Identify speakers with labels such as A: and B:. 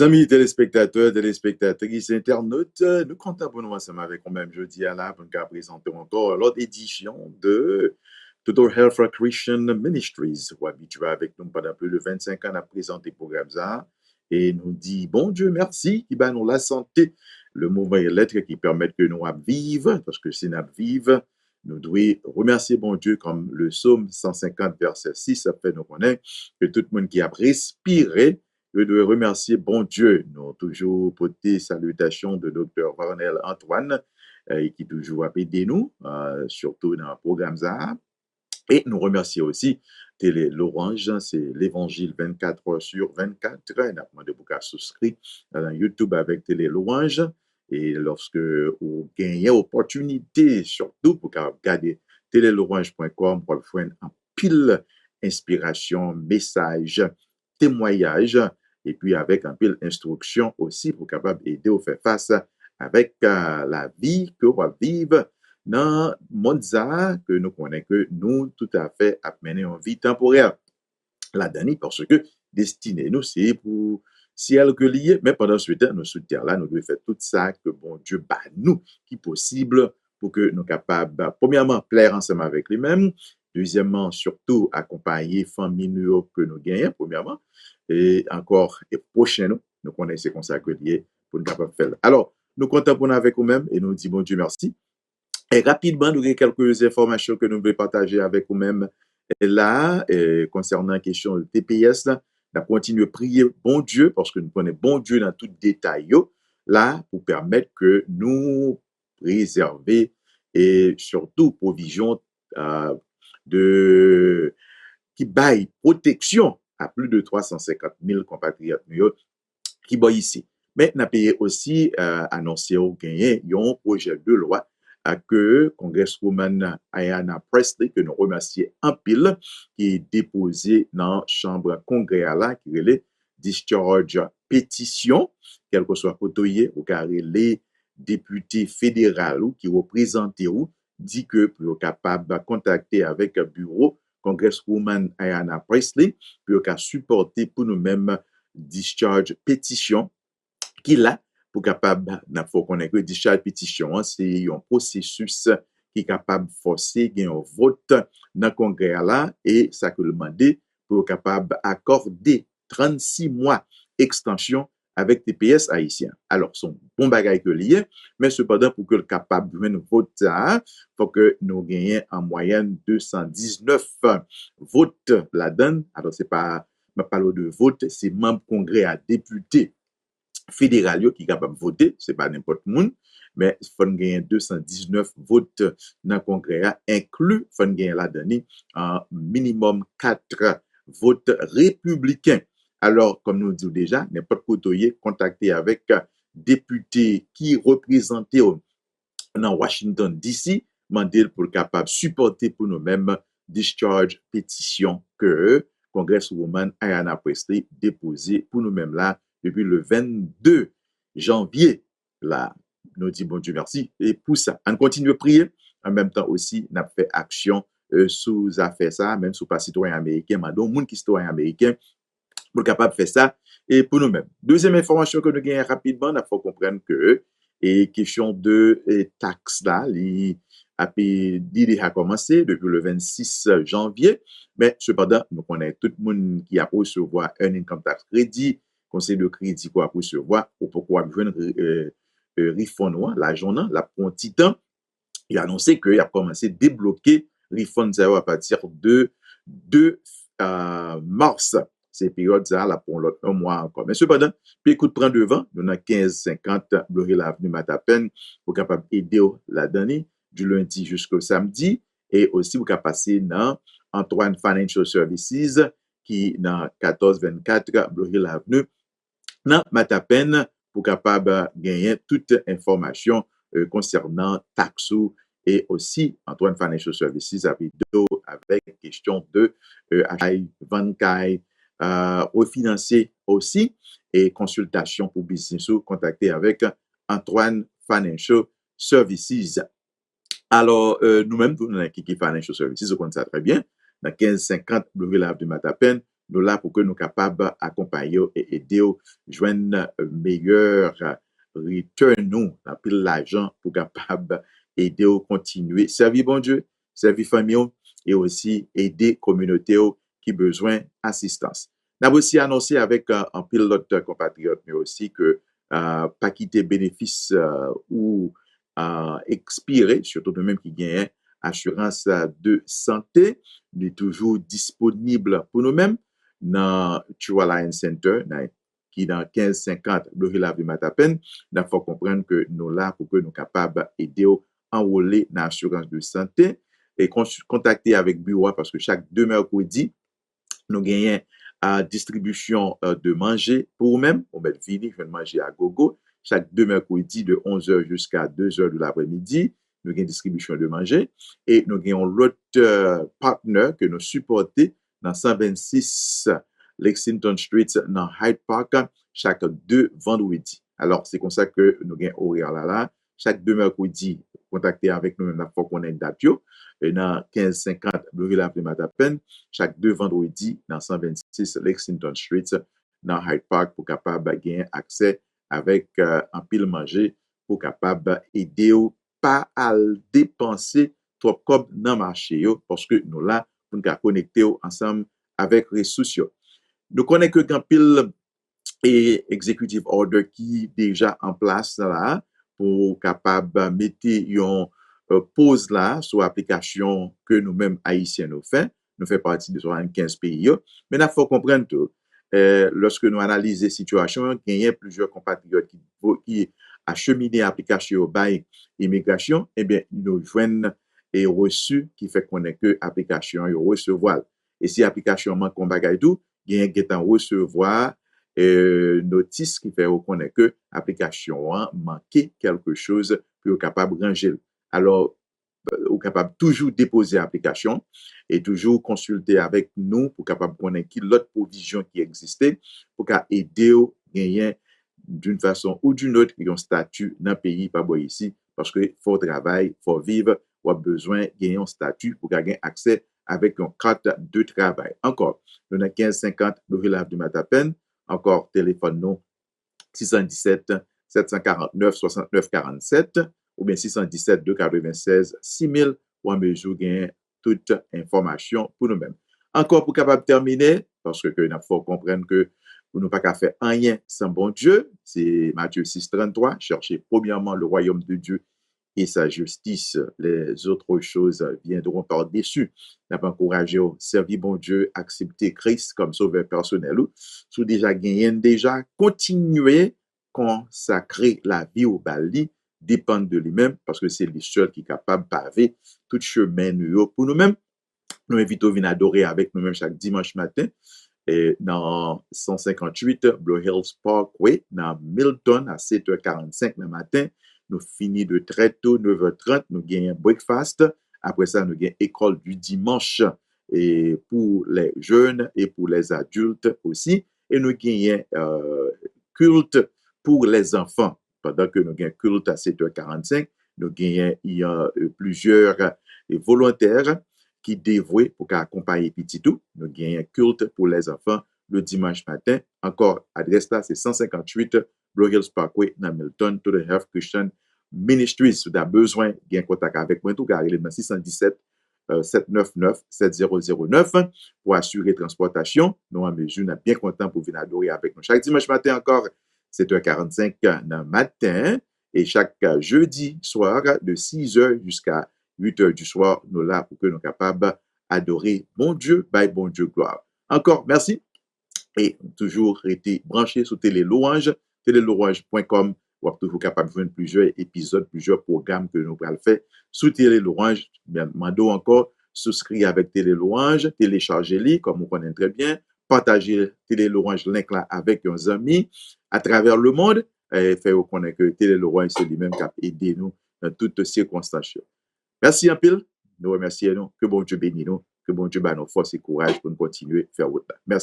A: Amis téléspectateurs, téléspectatrices, internautes, nous comptons pour nous ensemble avec nous-mêmes jeudi à la pour nous présenter encore l'autre édition de Total Health for Christian Ministries. Vous habitué avec nous pendant plus de 25 ans à présenter le programme ça et nous dit bon Dieu merci qui bat nous la santé, le mouvement et l'être qui permettent que nous vivre parce que si nous vivons, nous devons remercier bon Dieu comme le psaume 150 verset 6 ça fait nous connaître que tout le monde qui a respiré je dois remercier bon Dieu. Nous avons toujours porté salutations de Dr. Varnel Antoine, qui toujours a aidé nous, surtout dans le programme ça. Et nous remercions aussi Télé L'Orange, c'est l'Évangile 24 heures sur 24. Nous avons demandé pour souscrire dans YouTube avec Télé L'Orange. Et lorsque vous gagnez opportunité, surtout pour regarder télélorange.com pour faire un pile inspiration, message, témoignage, et puis avec un pile instruction aussi pour capable aider à faire face avec la vie que vous vivre dans le monde que nous connaissons que nous tout à fait à mener une vie temporaire là-dedans parce que destiné nous c'est pour ciel que lié mais pendant ce temps nous sous terre là nous devons faire tout ça que bon Dieu bat nous qui possible pour que nous capables premièrement plaire ensemble avec lui-même, deuxièmement surtout accompagner famille nous que nous gagnons premièrement et encore et prochainement nous connaissons comme ça que lié pour nous capable faire. Alors nous comptons pour nous avec nous-mêmes et nous disons bon Dieu merci. Et rapidement, nous avons quelques informations que nous voulons partager avec vous-même là, concernant la question de TPS. Là, nous continuons à prier bon Dieu parce que nous connaissons bon Dieu dans tout détail là pour permettre que nous préserver et surtout provision de qui baille protection à plus de 350 000 compatriotes qui sont ici. Mais nous avons aussi annoncé au gagné un projet de loi que Congresswoman Ayanna Pressley, que nous remercions en pile, qui est déposé dans la Chambre congrès là, qui est le discharge pétition, quel que soit côté ou car les députés fédéraux qui représentent ou dit que pour capable de contacter avec le bureau Congresswoman Ayanna Pressley pour supporter pour nous-mêmes discharge pétition qui là pour capable n'a faut connaître que discharge pétition c'est un processus qui est capable forcer un vote dans le congrès là et ça que demander pour capable accorder 36 mois extension avec TPS haïtien. Alors son bon bagage que lié mais cependant pour que le capable de vote ça faut que nous gagnions en moyenne 219 votes là-dedans. Alors c'est pas ma parle de vote, c'est membre congrès à député fédéral qui est capable de voter, ce n'est pas n'importe monde, mais il faut gagner 219 votes dans le congrès, inclus, il faut gagner là-dedans un minimum 4 votes républicains. Alors, comme nous disons déjà, n'importe côté contacter avec député qui représentent dans Washington DC, demander pour capable supporter pour nous-mêmes discharge pétition que Congresswoman Ayanna Pressley déposé pour nous-mêmes là depuis le 22 janvier. Là, nous disons bon Dieu merci. Et pour ça, on continue à prier. En même temps aussi, on a fait action sous affaire ça, même sous pas citoyen américain, mais donc, monde qui citoyen américain, pour capable de faire ça et pour nous-mêmes. Deuxième information que nous gagnons rapidement, il faut comprendre que et question de taxes là, il a commencé depuis le 26 janvier, mais cependant, nous connaissons tout le monde qui a pu recevoir un income tax crédit, conseil de crédit qu'on a pu recevoir, ou pourquoi joindre refund, l'argent, là, pour un petit temps, il a annoncé qu'il a commencé à débloquer refund à partir de 2 mars. Ces périodes là pour l'autre un mois encore. Mais cependant, puis écoute, prend devant, nous avons 1550 Bleury l'avenue Matapen pour capable aider la dernière du lundi jusqu'au samedi et aussi pour capable passer dans Antoine Financial Services qui dans 1424 Bleury l'avenue dans Matapen pour capable gagner toute information concernant taxes et aussi Antoine Financial Services avec question de achat, refinancer aussi et consultation pour business ou contacter avec Antoine Financial Services. Alors, nous-mêmes, nous avons Kiki Financial Services, on connaît ça très bien, dans 1550 Bleury-Lave de Matapen, nous là pour que nous capables d'accompagner et aider joindre meilleur return nous, la pile l'argent pour capable aider au continuer servir bon Dieu, servir famille et aussi aider communauté qui besoin assistance. Nous avons aussi annoncé avec un pilote compatriote mais aussi que pas quitter bénéfice ou expirer, surtout de même qui gagne assurance de santé, est toujours disponible pour nous-mêmes dans Chua Lion Center, qui dans 1550 Bloril Avenue Matapen. Il faut comprendre que nous là pour que nous capables d'aider à enrôler dans l'assurance de santé et contacter avec bureau parce que chaque 2 mercredis, nous gagnons distribution de manger pour nous-mêmes. On va venir faire manger à gogo. Chaque 2 mercredis de 11h jusqu'à 2h de l'après-midi, nous avons distribution de manger. Et nous avons l'autre partenaire que nous supportons dans 126 Lexington Street dans Hyde Park chaque 2 vendredis. Alors, c'est comme ça que nous avons horaire là. Chaque 2 mercredis, contactez avec nous, il faut qu'on ait une date. Et dans 1550 Bloril Avenue Matapen, chaque 2 vendredis dans 126 Lexington Street dans Hyde Park pour capable gagner accès avec un pile manger pour capable aider pas à dépenser trop comme dans le marché parce que nous là pour nous connecter ensemble avec les ressources. Nous connaissons que un pile et executive order qui déjà en place là pour capable mettre une pause là sur l'application que nous-mêmes haïtiens nous fait. Nous fait partie de 75 pays. Mais il faut comprendre que lorsque nous analysons la situation, il y a plusieurs compatriotes qui acheminé l'application au bail immigration, eh bien, nous joignent et reçu qui fait qu'on est que l'application est recevoir. Et si l'application manque un bagage tout, il y a un recevoir notice qui fait qu'on est que l'application a manqué quelque chose pour être capable de ranger. Alors, ou capable toujours déposer l'application et toujours consulter avec nous pour capable connaître qui l'autre provision qui existait pour aider au gagner d'une façon ou d'une autre qui ont statut dans le pays pas bon ici parce que faut travail, faut vivre, ou a besoin gagner un statut pour gagner accès avec une carte de travail. Encore, nous avons 1550 Bloril Avenue Matapen, encore téléphone nous 617 749 69 47 ou bien 617 296 6000 pour en mesure gagner toute information pour nous-mêmes. Encore pour capable terminer, parce que il faut comprendre que nous n'avons pas qu'à faire rien sans bon Dieu, c'est Matthieu 6, 33, chercher premièrement le royaume de Dieu et sa justice, les autres choses viendront par-dessus. N'a pas encouragé à servir bon Dieu, accepter Christ comme sauveur personnel. Sous déjà gagné, déjà continuer consacrer la vie au Bali, dépend de lui-même, parce que c'est lui seul qui est capable de paver tout chemin pour nous-mêmes. Nous invitons à venir adorer avec nous-mêmes chaque dimanche matin et dans 158 Blue Hills Parkway, dans Milton, à 7h45 le matin. Nous finissons de très tôt, 9h30, nous gagnons breakfast. Après ça, nous gagnons école du dimanche et pour les jeunes et pour les adultes aussi. Et nous gagnons culte pour les enfants. Pendant que nous gagnons culte à 7h45, nous gagnons il y a plusieurs volontaires qui dévoués pour accompagner petit tout. Nous gagnons culte pour les enfants le dimanche matin. Encore, adresse là, c'est 158 Blue Hills Parkway, dans Milton, to the Health Christian Ministries. Si vous avez besoin d'un contact avec moi, tout cas, il est dans 617 799 7009 pour assurer transportation. Nous, en mesure, nous sommes bien contents pour venir adorer avec nous. Chaque dimanche matin encore, 7h45 dans le matin et chaque jeudi soir de 6h jusqu'à 8h du soir, nous là pour que nous soyons capables d'adorer bon Dieu, by bon Dieu gloire. Encore, merci. Et toujours été branché sur Télé Louange, télélouange.com, ou toujours capable de voir plusieurs épisodes, plusieurs programmes que nous allons faire sur Télé Louange. Demandons encore, souscrire avec Télé Louange, télécharger-les, comme vous connaissez très bien, partager Télé Louange link là avec nos amis à travers le monde, et faire connaître que Télé Louange, c'est lui-même qui a aidé nous dans toutes circonstances. Merci un peu. Nous remercions nous. Que bon Dieu bénisse nous. Que bon Dieu nous force et courage pour nous continuer à faire autre. Merci.